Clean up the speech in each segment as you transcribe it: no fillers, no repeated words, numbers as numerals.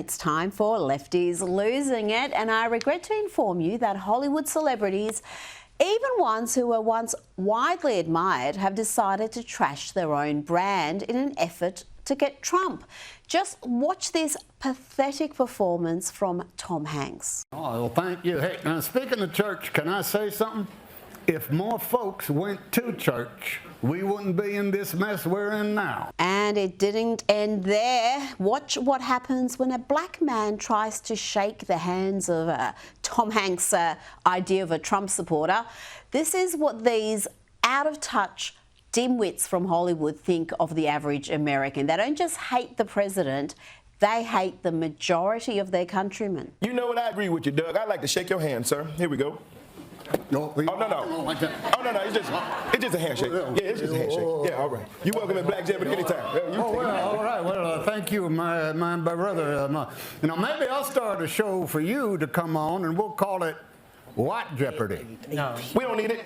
It's time for Lefties Losing It, and I regret to inform you that Hollywood celebrities, even ones who were once widely admired, have decided to trash their own brand in an effort to get Trump. Just watch this pathetic performance from Tom Hanks. Oh, well, thank you. Hey, now speaking of church, can I say something? If more folks went to church, we wouldn't be in this mess we're in now. And it didn't end there. Watch what happens when a black man tries to shake the hands of Tom Hanks' idea of a Trump supporter. This is what these out-of-touch dimwits from Hollywood think of the average American. They don't just hate the president, they hate the majority of their countrymen. You know what? I agree with you, Doug. I'd like to shake your hand, sir. Here we go. No, oh, no. Oh, no, it's just a handshake. Yeah, it's just a handshake. Yeah, all right. You're welcome at Black Jeopardy anytime. All right. Well, thank you, my brother. Maybe I'll start a show for you to come on, and we'll call it What Jeopardy? No. We don't need it.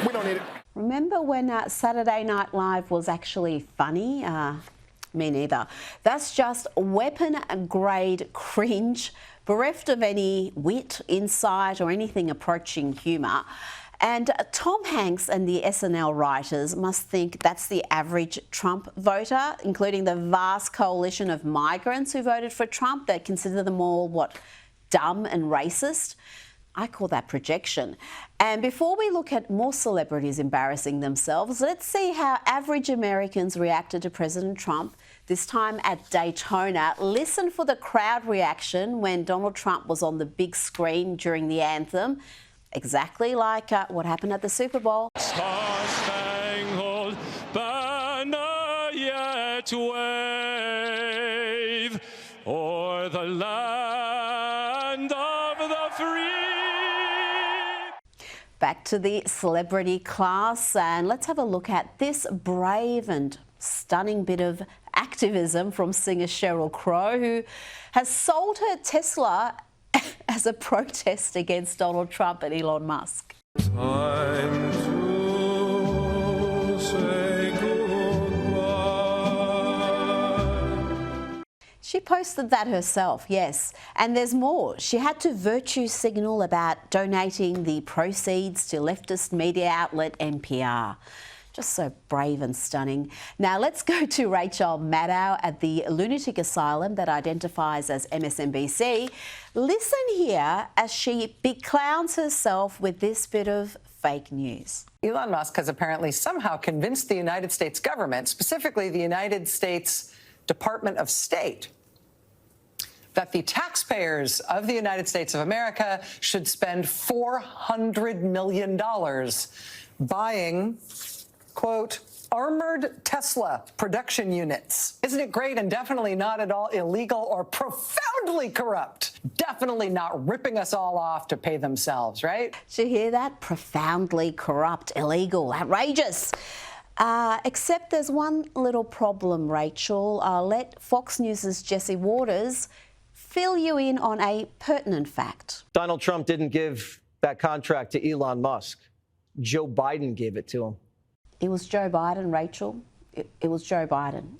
We don't need it. Remember when Saturday Night Live was actually funny? Me neither. That's just weapon-grade cringe, bereft of any wit, insight, or anything approaching humour. And Tom Hanks and the SNL writers must think that's the average Trump voter, including the vast coalition of migrants who voted for Trump. They consider them all, what, dumb and racist? I call that projection. And before we look at more celebrities embarrassing themselves, let's see how average Americans reacted to President Trump, this time at Daytona. Listen for the crowd reaction when Donald Trump was on the big screen during the anthem, exactly like what happened at the Super Bowl. Star-spangled banner yet wave o'er the land of the free. Back to the celebrity class, and let's have a look at this brave and stunning bit of activism from singer Sheryl Crow, who has sold her Tesla as a protest against Donald Trump and Elon Musk. Time to say goodbye. She posted that herself, yes. And there's more. She had to virtue signal about donating the proceeds to leftist media outlet NPR. Just so brave and stunning. Now let's go to Rachel Maddow at the lunatic asylum that identifies as MSNBC. Listen here as she beclowns herself with this bit of fake news. Elon Musk has apparently somehow convinced the United States government, specifically the United States Department of State, that the taxpayers of the United States of America should spend $400 million buying, quote, armored Tesla production units. Isn't it great and definitely not at all illegal or profoundly corrupt? Definitely not ripping us all off to pay themselves, right? Did you hear that? Profoundly corrupt, illegal, outrageous. Except there's one little problem, Rachel. I'll let Fox News' Jesse Waters fill you in on a pertinent fact. Donald Trump didn't give that contract to Elon Musk. Joe Biden gave it to him. It was Joe Biden, Rachel. It was Joe Biden.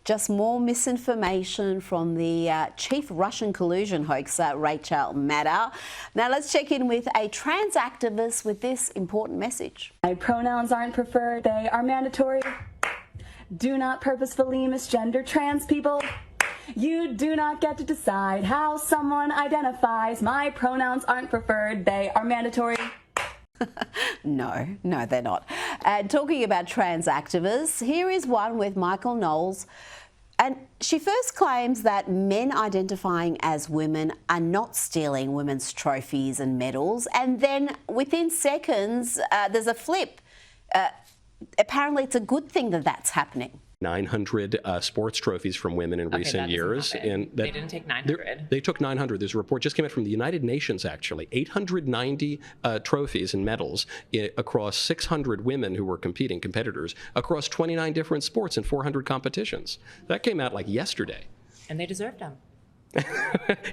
Just more misinformation from the chief Russian collusion hoaxer, Rachel Maddow. Now let's check in with a trans activist with this important message. My pronouns aren't preferred, they are mandatory. Do not purposefully misgender trans people. You do not get to decide how someone identifies. My pronouns aren't preferred, they are mandatory. No, they're not. And talking about trans activists, here is one with Michael Knowles. And she first claims that men identifying as women are not stealing women's trophies and medals. And then within seconds, there's a flip. Apparently, it's a good thing that that's happening. 900 sports trophies from women in recent years. And they didn't take 900. They took 900. There's a report just came out from the United Nations, actually. 890 trophies and medals across 600 women who were competitors, across 29 different sports and 400 competitions. That came out like yesterday. And they deserved them.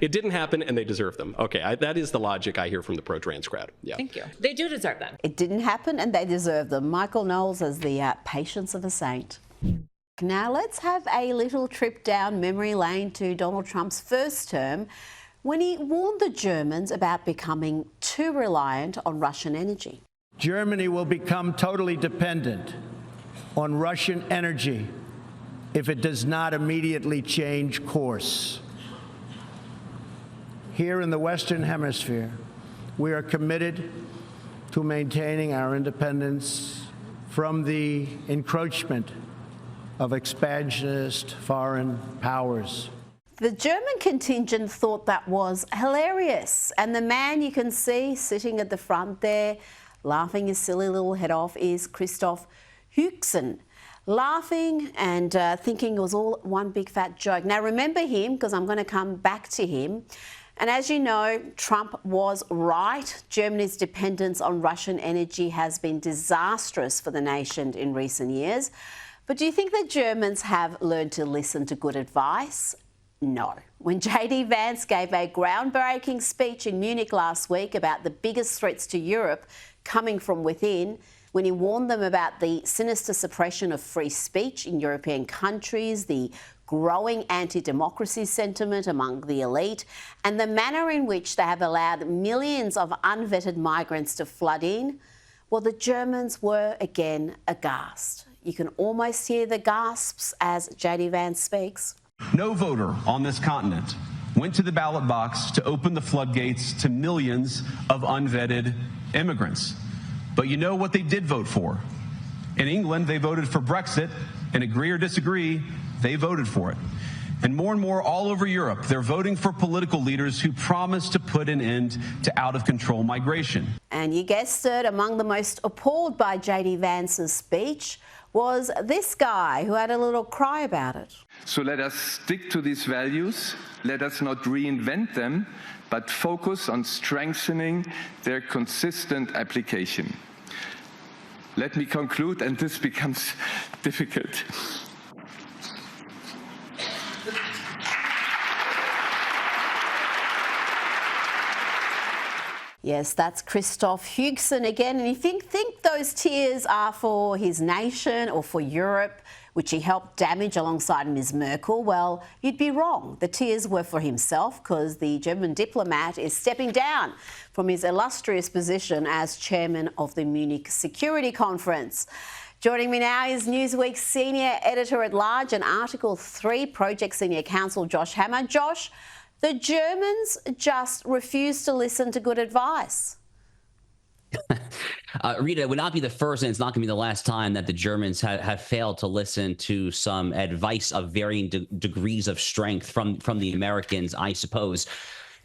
It didn't happen, and they deserve them. Okay, that is the logic I hear from the pro-trans crowd. Yeah. Thank you. They do deserve them. It didn't happen, and they deserve them. Michael Knowles has the patience of a saint. Now let's have a little trip down memory lane to Donald Trump's first term when he warned the Germans about becoming too reliant on Russian energy. Germany will become totally dependent on Russian energy if it does not immediately change course. Here in the Western Hemisphere, we are committed to maintaining our independence from the encroachment of expansionist foreign powers. The German contingent thought that was hilarious, and the man you can see sitting at the front there, laughing his silly little head off, is Christoph Huchsen, laughing and thinking it was all one big fat joke. Now remember him, because I'm going to come back to him. And as you know, Trump was right. Germany's dependence on Russian energy has been disastrous for the nation in recent years. But do you think the Germans have learned to listen to good advice? No. When JD Vance gave a groundbreaking speech in Munich last week about the biggest threats to Europe coming from within, when he warned them about the sinister suppression of free speech in European countries, the growing anti-democracy sentiment among the elite, and the manner in which they have allowed millions of unvetted migrants to flood in, well, the Germans were again aghast. You can almost hear the gasps as JD Vance speaks. No voter on this continent went to the ballot box to open the floodgates to millions of unvetted immigrants. But you know what they did vote for? In England, they voted for Brexit, and agree or disagree, they voted for it. And more all over Europe, they're voting for political leaders who promise to put an end to out-of-control migration. And you guessed it, among the most appalled by JD Vance's speech was this guy who had a little cry about it. So let us stick to these values. Let us not reinvent them, but focus on strengthening their consistent application. Let me conclude, and this becomes difficult. Yes, that's Christoph Huchsen again. And if you think those tears are for his nation or for Europe, which he helped damage alongside Ms. Merkel, well, you'd be wrong. The tears were for himself, because the German diplomat is stepping down from his illustrious position as chairman of the Munich Security Conference. Joining me now is Newsweek's senior editor-at-large and Article 3 Project Senior Counsel Josh Hammer. Josh, the Germans just refuse to listen to good advice. Rita, it would not be the first, and it's not going to be the last time that the Germans have failed to listen to some advice of varying degrees of strength from the Americans, I suppose.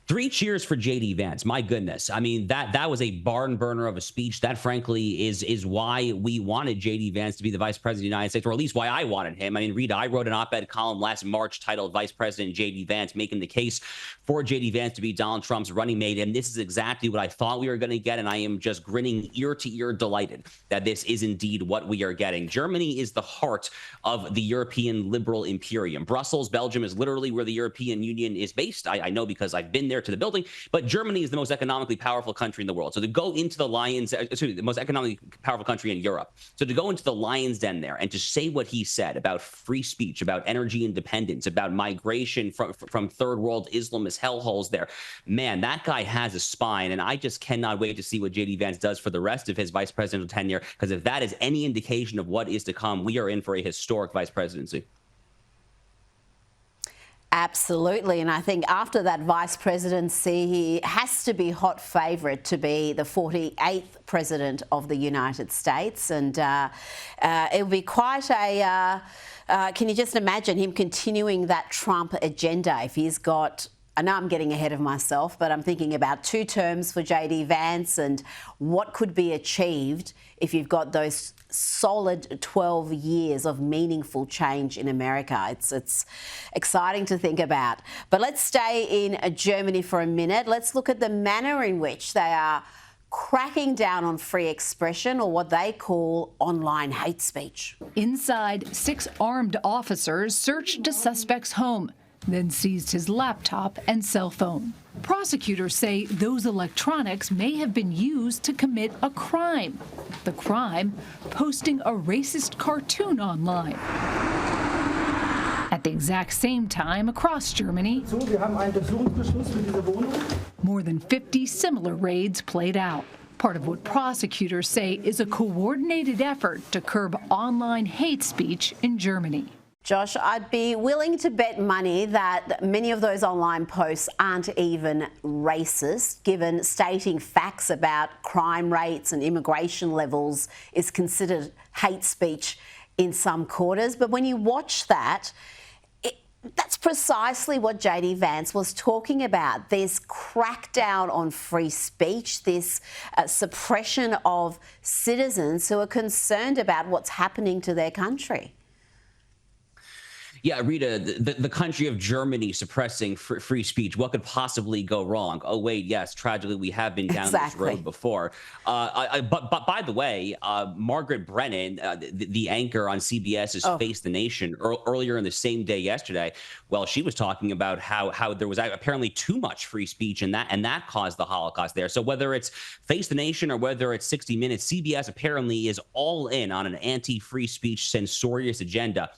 3 cheers for JD Vance. My goodness. I mean, that was a barn burner of a speech. That, frankly, is why we wanted JD Vance to be the vice president of the United States, or at least why I wanted him. I mean, Rita, I wrote an op-ed column last March titled Vice President JD Vance, making the case for JD Vance to be Donald Trump's running mate. And this is exactly what I thought we were going to get. And I am just grinning ear to ear delighted that this is indeed what we are getting. Germany is the heart of the European liberal imperium. Brussels, Belgium is literally where the European Union is based. I know because I've been there to the building, but Germany is the most economically powerful country in the world. So to go into the the most economically powerful country in Europe. So to go into the lion's den there and to say what he said about free speech, about energy independence, about migration from third world Islamist hellholes there, man, that guy has a spine. And I just cannot wait to see what JD Vance does for the rest of his vice presidential tenure, because if that is any indication of what is to come, we are in for a historic vice presidency. Absolutely. And I think after that vice presidency, he has to be hot favourite to be the 48th president of the United States. And it will be quite a... can you just imagine him continuing that Trump agenda if he's got... I know I'm getting ahead of myself, but I'm thinking about 2 terms for JD Vance and what could be achieved if you've got those solid 12 years of meaningful change in America. It's exciting to think about. But let's stay in Germany for a minute. Let's look at the manner in which they are cracking down on free expression, or what they call online hate speech. Inside, 6 armed officers searched a suspect's home, then seized his laptop and cell phone. Prosecutors say those electronics may have been used to commit a crime. The crime, posting a racist cartoon online. At the exact same time across Germany, more than 50 similar raids played out. Part of what prosecutors say is a coordinated effort to curb online hate speech in Germany. Josh, I'd be willing to bet money that many of those online posts aren't even racist, given stating facts about crime rates and immigration levels is considered hate speech in some quarters. But when you watch that, that's precisely what JD Vance was talking about. This crackdown on free speech, this suppression of citizens who are concerned about what's happening to their country. Yeah, Rita, the country of Germany suppressing free speech. What could possibly go wrong? Oh, wait, yes, tragically, we have been down this road before. But by the way, Margaret Brennan, the anchor on CBS's Face the Nation, earlier in the same day yesterday, well, she was talking about how there was apparently too much free speech and that caused the Holocaust there. So whether it's Face the Nation or whether it's 60 Minutes, CBS apparently is all in on an anti-free speech censorious agenda.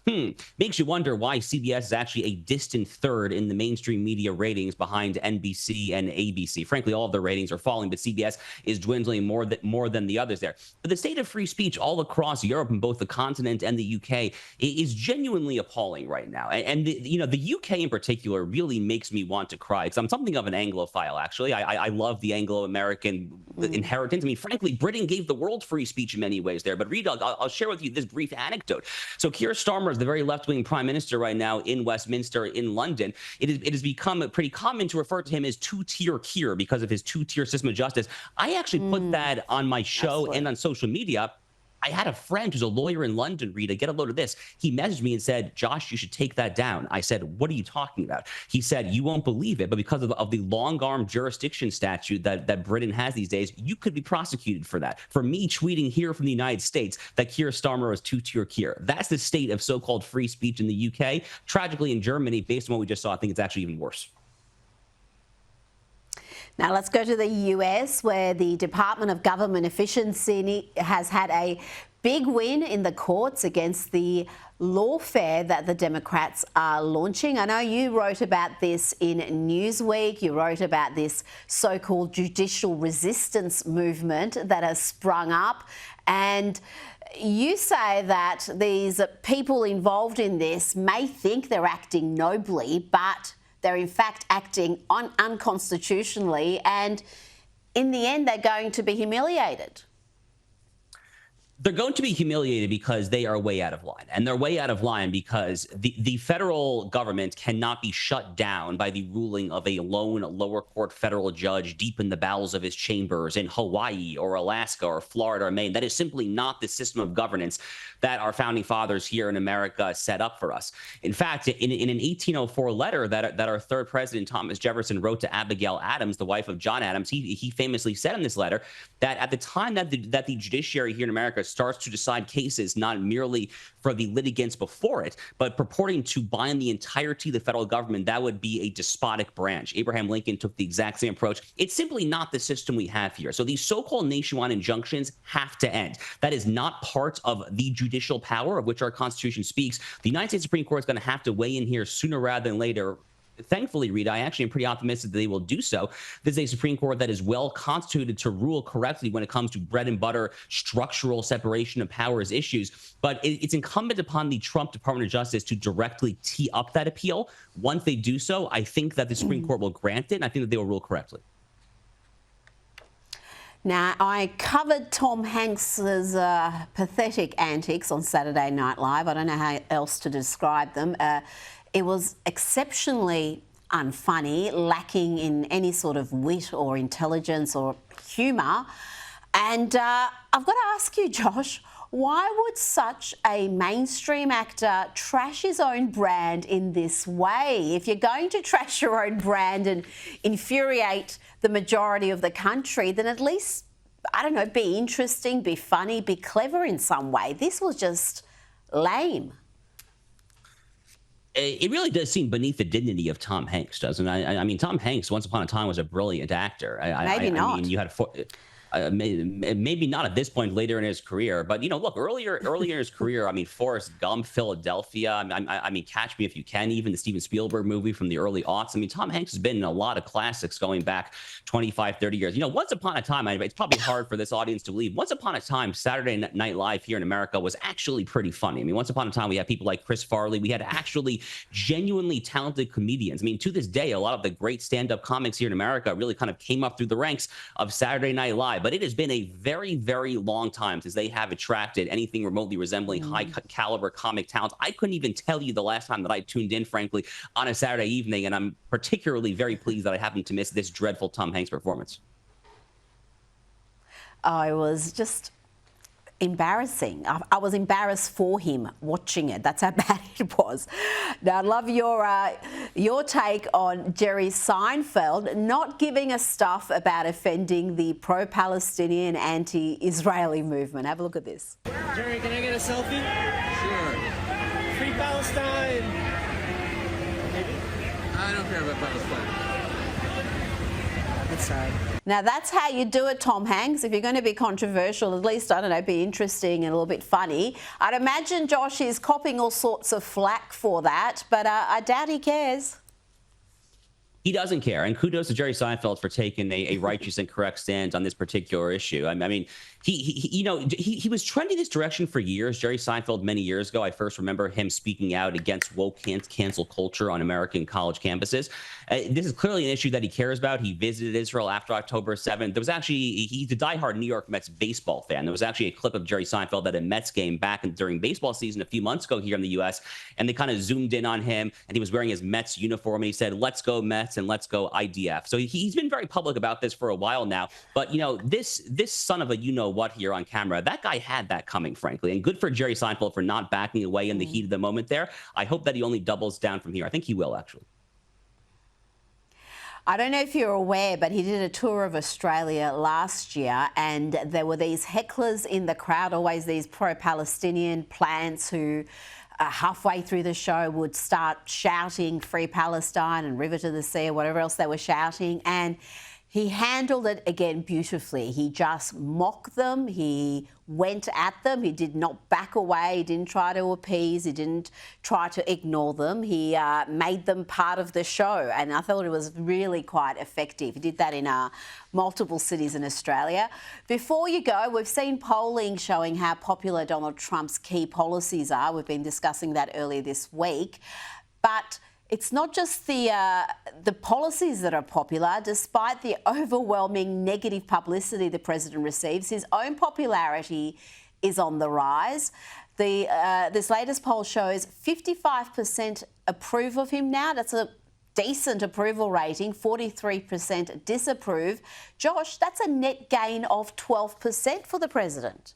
Makes you wonder why CBS is actually a distant third in the mainstream media ratings behind NBC and ABC. Frankly, all of their ratings are falling, but CBS is dwindling more than the others there. But the state of free speech all across Europe and both the continent and the UK is genuinely appalling right now. And the UK in particular really makes me want to cry because I'm something of an Anglophile, actually. I love the Anglo-American inheritance. I mean, frankly, Britain gave the world free speech in many ways there. But Rita, I'll share with you this brief anecdote. So Keir Starmer is the very left-wing prime minister right now in Westminster in London. It has become pretty common to refer to him as two-tier Keir because of his two-tier system of justice. I actually put that on my show and on social media. I had a friend who's a lawyer in London, Rita, get a load of this. He messaged me and said, Josh, you should take that down. I said, what are you talking about? He said, you won't believe it, but because of the long-arm jurisdiction statute that Britain has these days, you could be prosecuted for that. For me tweeting here from the United States that Keir Starmer is two-tier Keir. That's the state of so-called free speech in the UK. Tragically, in Germany, based on what we just saw, I think it's actually even worse. Now let's go to the US, where the Department of Government Efficiency has had a big win in the courts against the lawfare that the Democrats are launching. I know you wrote about this in Newsweek. You wrote about this so-called judicial resistance movement that has sprung up. And you say that these people involved in this may think they're acting nobly, but they're in fact acting unconstitutionally, and in the end, they're going to be humiliated. They're going to be humiliated because they are way out of line. And they're way out of line because the federal government cannot be shut down by the ruling of a lone lower court federal judge deep in the bowels of his chambers in Hawaii or Alaska or Florida or Maine. That is simply not the system of governance that our founding fathers here in America set up for us. In fact, in an 1804 letter that our third president, Thomas Jefferson, wrote to Abigail Adams, the wife of John Adams, he famously said in this letter that at the time that the judiciary here in America starts to decide cases not merely for the litigants before it, but purporting to bind the entirety of the federal government, that would be a despotic branch. Abraham Lincoln took the exact same approach. It's simply not the system we have here. So these so-called nationwide injunctions have to end. That is not part of the judicial power of which our Constitution speaks. The United States Supreme Court is going to have to weigh in here sooner rather than later. Thankfully, Rita, I actually am pretty optimistic that they will do so. This is a Supreme Court that is well constituted to rule correctly when it comes to bread and butter structural separation of powers issues. But it's incumbent upon the Trump Department of Justice to directly tee up that appeal. Once they do so, I think that the Supreme Court will grant it, and I think that they will rule correctly. Now, I covered Tom Hanks's pathetic antics on Saturday Night Live. I don't know how else to describe them. It was exceptionally unfunny, lacking in any sort of wit or intelligence or humour. And I've got to ask you, Josh, why would such a mainstream actor trash his own brand in this way? If you're going to trash your own brand and infuriate the majority of the country, then at least, I don't know, be interesting, be funny, be clever in some way. This was just lame. It really does seem beneath the dignity of Tom Hanks, doesn't it? I mean, Tom Hanks, once upon a time, was a brilliant actor. Maybe not. I mean, you had Maybe not at this point later in his career, but look, earlier in his career, I mean, Forrest Gump, Philadelphia, I mean, Catch Me If You Can, even the Steven Spielberg movie from the early aughts. I mean, Tom Hanks has been in a lot of classics going back 25, 30 years. Once upon a time, it's probably hard for this audience to believe, once upon a time, Saturday Night Live here in America was actually pretty funny. I mean, once upon a time, we had people like Chris Farley. We had actually genuinely talented comedians. I mean, to this day, a lot of the great stand-up comics here in America really kind of came up through the ranks of Saturday Night Live. But it has been a very, very long time since they have attracted anything remotely resembling high caliber comic talent. I couldn't even tell you the last time that I tuned in, frankly, on a Saturday evening, and I'm particularly very pleased that I happened to miss this dreadful Tom Hanks performance. Oh, it was just embarrassing. I was embarrassed for him watching it. That's how bad it was. Now, I love your take on Jerry Seinfeld not giving a stuff about offending the pro-Palestinian, anti-Israeli movement. Have a look at this. Jerry, can I get a selfie? Sure. Free Palestine. I don't care about Palestine. That's sad. Now, that's how you do it, Tom Hanks. If you're going to be controversial, at least, I don't know, be interesting and a little bit funny. I'd imagine Josh is copping all sorts of flack for that, but I doubt he cares. He doesn't care, and kudos to Jerry Seinfeld for taking a righteous and correct stand on this particular issue. I mean, he was trending this direction for years. Jerry Seinfeld, many years ago, I first remember him speaking out against woke cancel culture on American college campuses. This is clearly an issue that he cares about. He visited Israel after October 7th. There was actually, he's a diehard New York Mets baseball fan. There was actually a clip of Jerry Seinfeld at a Mets game back during baseball season a few months ago here in the U.S., and they kind of zoomed in on him, and he was wearing his Mets uniform, and he said, "Let's go Mets and let's go IDF." So he's been very public about this for a while now. But, this son of a you-know-what here on camera, that guy had that coming, frankly. And good for Jerry Seinfeld for not backing away in the heat of the moment there. I hope that he only doubles down from here. I think he will, actually. I don't know if you're aware, but he did a tour of Australia last year, and there were these hecklers in the crowd, always these pro-Palestinian plants who halfway through the show would start shouting "Free Palestine" and "River to the Sea" or whatever else they were shouting. And he handled it again beautifully. He just mocked them. He went at them. He did not back away. He didn't try to appease. He didn't try to ignore them. He made them part of the show. And I thought it was really quite effective. He did that in multiple cities in Australia. Before you go, we've seen polling showing how popular Donald Trump's key policies are. We've been discussing that earlier this week. But it's not just the policies that are popular. Despite the overwhelming negative publicity the president receives, his own popularity is on the rise. This latest poll shows 55% approve of him now. That's a decent approval rating, 43% disapprove. Josh, that's a net gain of 12% for the president.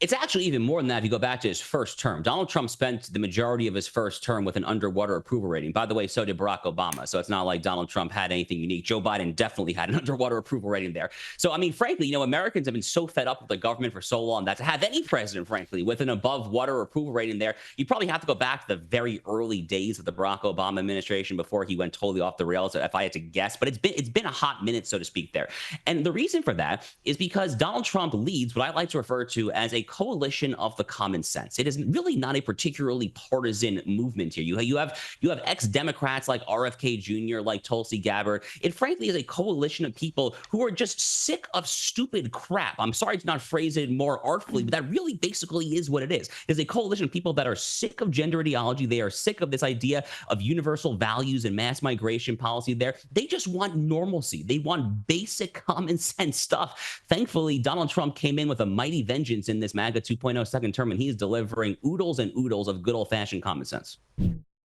It's actually even more than that if you go back to his first term. Donald Trump spent the majority of his first term with an underwater approval rating. By the way, so did Barack Obama. So it's not like Donald Trump had anything unique. Joe Biden definitely had an underwater approval rating there. So, I mean, frankly, Americans have been so fed up with the government for so long that to have any president, frankly, with an above water approval rating there, you probably have to go back to the very early days of the Barack Obama administration before he went totally off the rails, if I had to guess. But it's been a hot minute, so to speak, there. And the reason for that is because Donald Trump leads what I like to refer to as a coalition of the common sense. It is really not a particularly partisan movement here. You have ex-Democrats like RFK Jr., like Tulsi Gabbard. It frankly is a coalition of people who are just sick of stupid crap. I'm sorry to not phrase it more artfully, but that really basically is what it is. It is a coalition of people that are sick of gender ideology. They are sick of this idea of universal values and mass migration policy there. They just want normalcy. They want basic common sense stuff. Thankfully, Donald Trump came in with a mighty vengeance in this MAGA 2.0 second term, and he's delivering oodles and oodles of good old-fashioned common sense.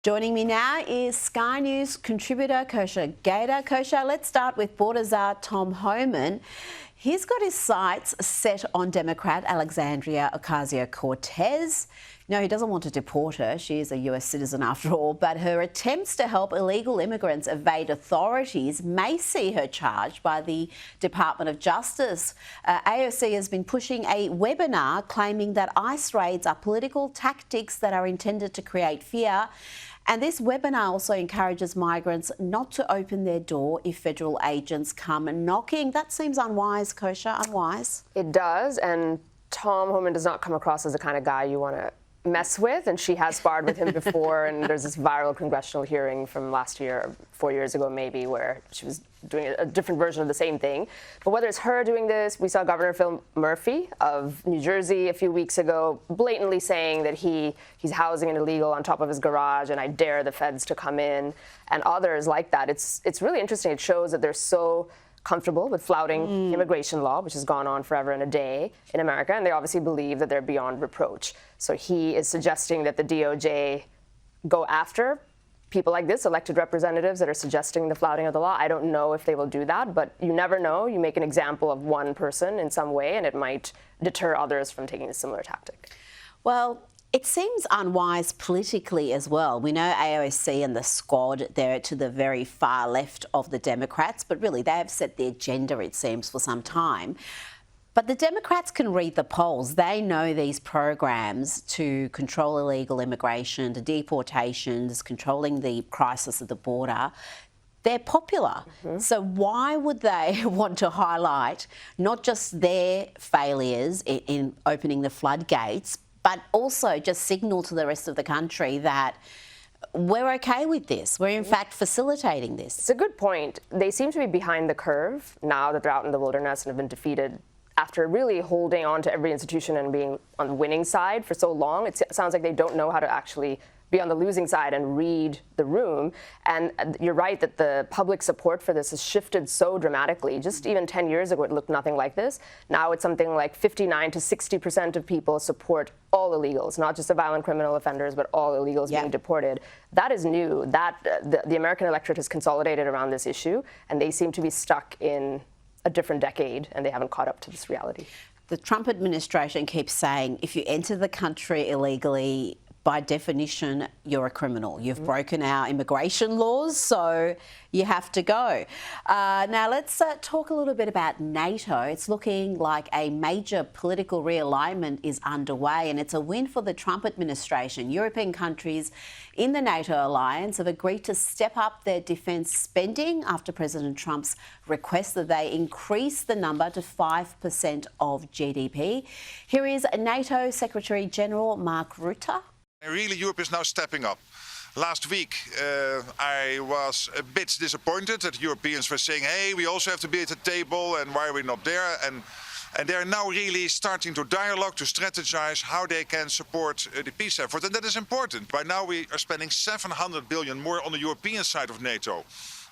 Joining me now is Sky News contributor Kosha Gator. Kosha, let's start with border czar Tom Homan. He's got his sights set on Democrat Alexandria Ocasio-Cortez. No, he doesn't want to deport her. She is a US citizen after all, but her attempts to help illegal immigrants evade authorities may see her charged by the Department of Justice. AOC has been pushing a webinar claiming that ICE raids are political tactics that are intended to create fear And this webinar also encourages migrants not to open their door if federal agents come knocking. That seems unwise, Kosha, unwise. It does, and Tom Homan does not come across as the kind of guy you want to mess with, and she has sparred with him before, and there's this viral congressional hearing from last year, or 4 years ago maybe, where she was doing a different version of the same thing. But whether it's her doing this, we saw Governor Phil Murphy of New Jersey a few weeks ago blatantly saying that he's housing an illegal on top of his garage, and I dare the feds to come in, and others like that. It's really interesting. It shows that they're so comfortable with flouting immigration law, which has gone on forever and a day in America, and they obviously believe that they're beyond reproach. So he is suggesting that the DOJ go after people like this, elected representatives that are suggesting the flouting of the law. I don't know if they will do that, but you never know. You make an example of one person in some way, and it might deter others from taking a similar tactic. Well, it seems unwise politically as well. We know AOC and the squad, they're to the very far left of the Democrats, but really they have set the agenda, it seems, for some time. But the Democrats can read the polls. They know these programs to control illegal immigration, the deportations, controlling the crisis at the border, they're popular. So why would they want to highlight not just their failures in opening the floodgates, but also just signal to the rest of the country that we're okay with this. We're in fact facilitating this. It's a good point. They seem to be behind the curve now that they're out in the wilderness and have been defeated after really holding on to every institution and being on the winning side for so long. It sounds like they don't know how to actually be on the losing side and read the room. And you're right that the public support for this has shifted so dramatically. Just even 10 years ago, it looked nothing like this. Now it's something like 59 to 60% of people support all illegals, not just the violent criminal offenders, but all illegals being deported. That is new. The American electorate has consolidated around this issue, and they seem to be stuck in a different decade, and they haven't caught up to this reality. The Trump administration keeps saying if you enter the country illegally, by definition, you're a criminal. You've broken our immigration laws, so you have to go. Now, let's talk a little bit about NATO. It's looking like a major political realignment is underway, and it's a win for the Trump administration. European countries in the NATO alliance have agreed to step up their defence spending after President Trump's request that they increase the number to 5% of GDP. Here is NATO Secretary General Mark Rutte. Really, Europe is now stepping up. Last week, I was a bit disappointed that Europeans were saying, hey, we also have to be at the table, and why are we not there? And they're now really starting to dialogue, to strategize how they can support the peace effort, and that is important. By now, we are spending 700 billion more on the European side of NATO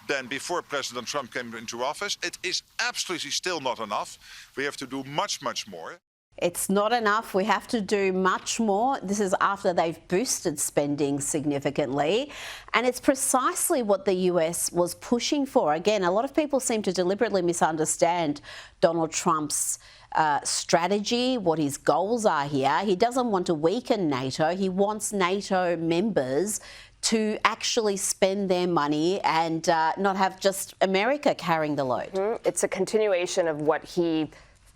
than before President Trump came into office. It is absolutely still not enough. We have to do much, much more. It's not enough. We have to do much more. This is after they've boosted spending significantly. And it's precisely what the US was pushing for. Again, a lot of people seem to deliberately misunderstand Donald Trump's strategy, what his goals are here. He doesn't want to weaken NATO. He wants NATO members to actually spend their money and not have just America carrying the load. It's a continuation of what he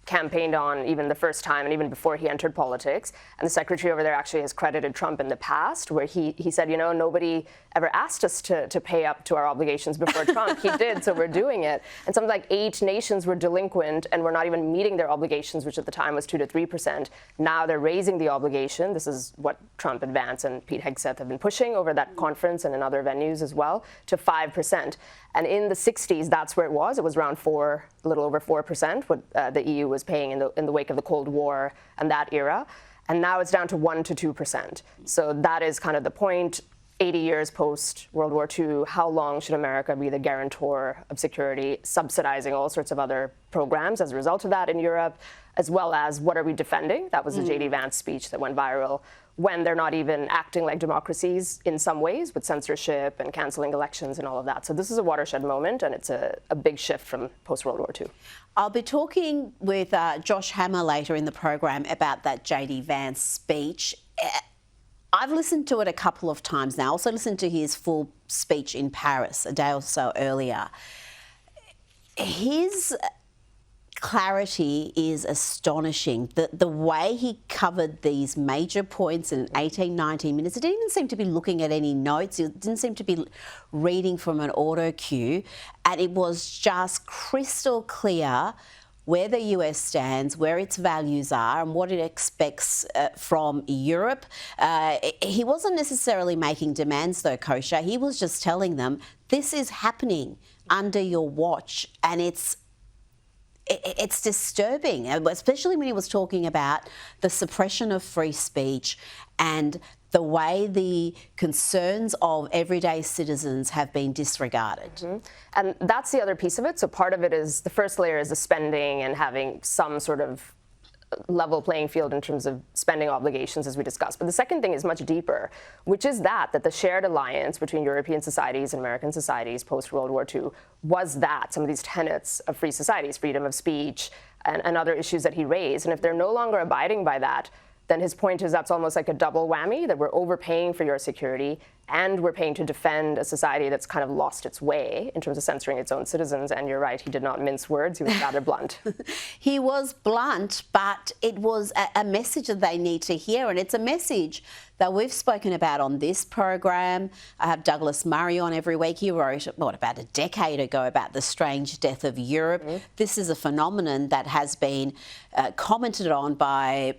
campaigned on even the first time and even before he entered politics. And the secretary over there actually has credited Trump in the past, where he said, you know, nobody ever asked us to pay up to our obligations before Trump. He did, so we're doing it. And something like 8 nations were delinquent and were not even meeting their obligations, which at the time was 2 to 3%. Now they're raising the obligation. This is what Trump and Vance and Pete Hegseth have been pushing over that conference and in other venues as well, to 5%. And in the 60s, that's where it was. It was around a little over 4%, what the EU was paying in the wake of the Cold War and that era. And now it's down to 1 to 2%. So that is kind of the point. 80 years post World War II, how long should America be the guarantor of security, subsidizing all sorts of other programs as a result of that in Europe, as well as what are we defending? That was the J.D. Vance speech that went viral, when they're not even acting like democracies in some ways, with censorship and canceling elections and all of that. So this is a watershed moment, and it's a big shift from post-World War II. I'll be talking with Josh Hammer later in the program about that J.D. Vance speech. I've listened to it a couple of times now. I also listened to his full speech in Paris a day or so earlier. His clarity is astonishing. The way he covered these major points in 18, 19 minutes, it didn't even seem to be looking at any notes. It didn't seem to be reading from an auto cue. And it was just crystal clear where the US stands, where its values are, and what it expects from Europe. He wasn't necessarily making demands, though, Kosha. He was just telling them, this is happening under your watch, and it's disturbing, especially when he was talking about the suppression of free speech and the way the concerns of everyday citizens have been disregarded. Mm-hmm. And that's the other piece of it. So part of it is, the first layer is the spending and having some sort of level playing field in terms of spending obligations, as we discussed. But the second thing is much deeper, which is that the shared alliance between European societies and American societies post-World War II was that, some of these tenets of free societies, freedom of speech, and other issues that he raised. And if they're no longer abiding by that, then his point is that's almost like a double whammy, that we're overpaying for your security and we're paying to defend a society that's kind of lost its way in terms of censoring its own citizens. And you're right, he did not mince words. He was rather blunt. He was blunt, but it was a message that they need to hear. And it's a message that we've spoken about on this program. I have Douglas Murray on every week. He wrote, about a decade ago, about the strange death of Europe. Mm-hmm. This is a phenomenon that has been commented on by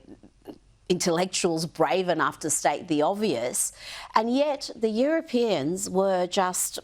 intellectuals brave enough to state the obvious, and yet the Europeans were just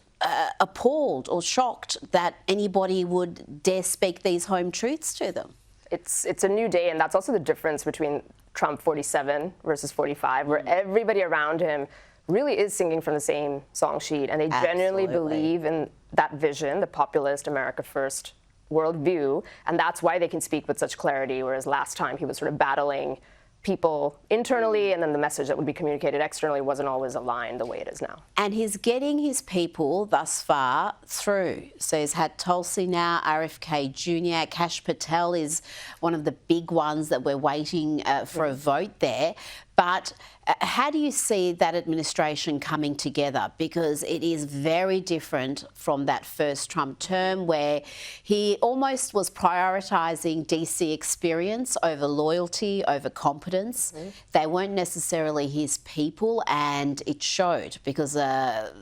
appalled or shocked that anybody would dare speak these home truths to them. It's a new day, and that's also the difference between Trump 47 versus 45, where everybody around him really is singing from the same song sheet, and they genuinely believe in that vision, the populist America First worldview, and that's why they can speak with such clarity, whereas last time he was sort of battling people internally, and then the message that would be communicated externally wasn't always aligned the way it is now. And he's getting his people thus far through. So he's had Tulsi now, RFK Jr., Kash Patel is one of the big ones that we're waiting for a vote there. But how do you see that administration coming together? Because it is very different from that first Trump term, where he almost was prioritising DC experience over loyalty, over competence. Mm-hmm. They weren't necessarily his people, and it showed because there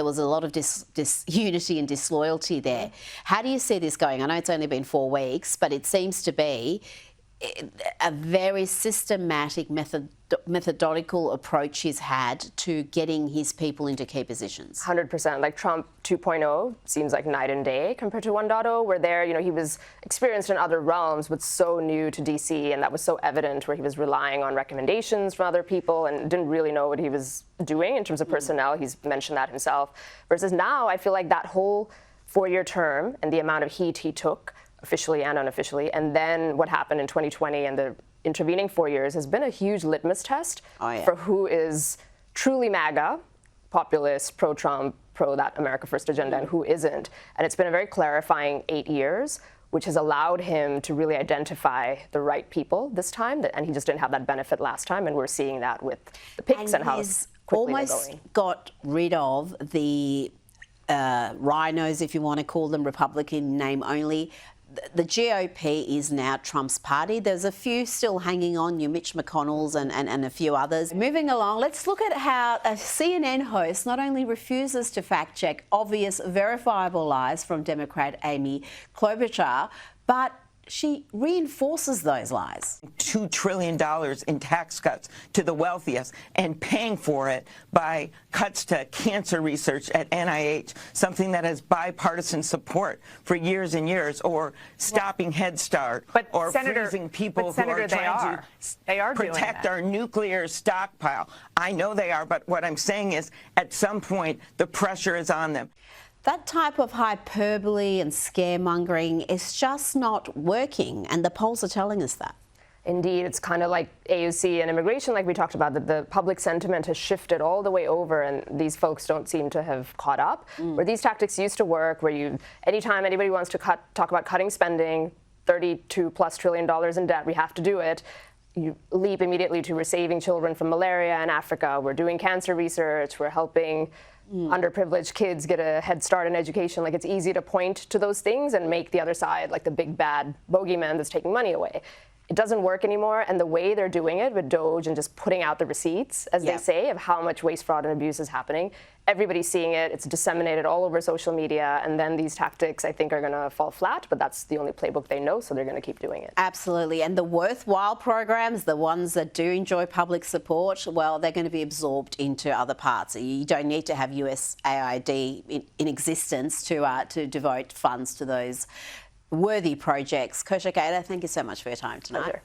was a lot of disunity and disloyalty there. How do you see this going? I know it's only been 4 weeks, but it seems to be a very systematic, methodological approach he's had to getting his people into key positions. 100%. Like Trump 2.0 seems like night and day compared to 1.0, where there, he was experienced in other realms, but so new to DC, and that was so evident, where he was relying on recommendations from other people and didn't really know what he was doing in terms of personnel. He's mentioned that himself. Versus now, I feel like that whole 4-year term and the amount of heat he took, officially and unofficially, and then what happened in 2020 and the intervening 4 years has been a huge litmus test for who is truly MAGA, populist, pro-Trump, pro that America First agenda, and who isn't. And it's been a very clarifying 8 years, which has allowed him to really identify the right people this time, and he just didn't have that benefit last time, and we're seeing that with the picks and how quickly they're almost going. Got rid of the rhinos, if you want to call them, Republican name only. The GOP is now Trump's party. There's a few still hanging on, Mitch McConnell's and a few others. Moving along, let's look at how a CNN host not only refuses to fact-check obvious, verifiable lies from Democrat Amy Klobuchar, but she reinforces those lies. $2 trillion in tax cuts to the wealthiest, and paying for it by cuts to cancer research at NIH, something that has bipartisan support for years and years, or stopping Head Start, or freezing people who are trying to protect our nuclear stockpile. I know they are, but what I'm saying is, at some point, the pressure is on them. That type of hyperbole and scaremongering is just not working, and the polls are telling us that. Indeed, it's kind of like AUC and immigration, like we talked about, that the public sentiment has shifted all the way over, and these folks don't seem to have caught up. Where these tactics used to work, where anytime anybody wants to talk about cutting spending, $32+ trillion in debt, we have to do it. You leap immediately to we're saving children from malaria in Africa, we're doing cancer research, we're helping underprivileged kids get a head start in education. Like, it's easy to point to those things and make the other side like the big bad bogeyman that's taking money away. It doesn't work anymore, and the way they're doing it with DOGE and just putting out the receipts, as they say, of how much waste, fraud, and abuse is happening, everybody's seeing it. It's disseminated all over social media, and then these tactics, I think, are going to fall flat, but that's the only playbook they know, so they're going to keep doing it. Absolutely, and the worthwhile programs, the ones that do enjoy public support, well, they're going to be absorbed into other parts. You don't need to have USAID in existence to devote funds to those worthy projects. Kosha Gator, thank you so much for your time tonight. Pleasure.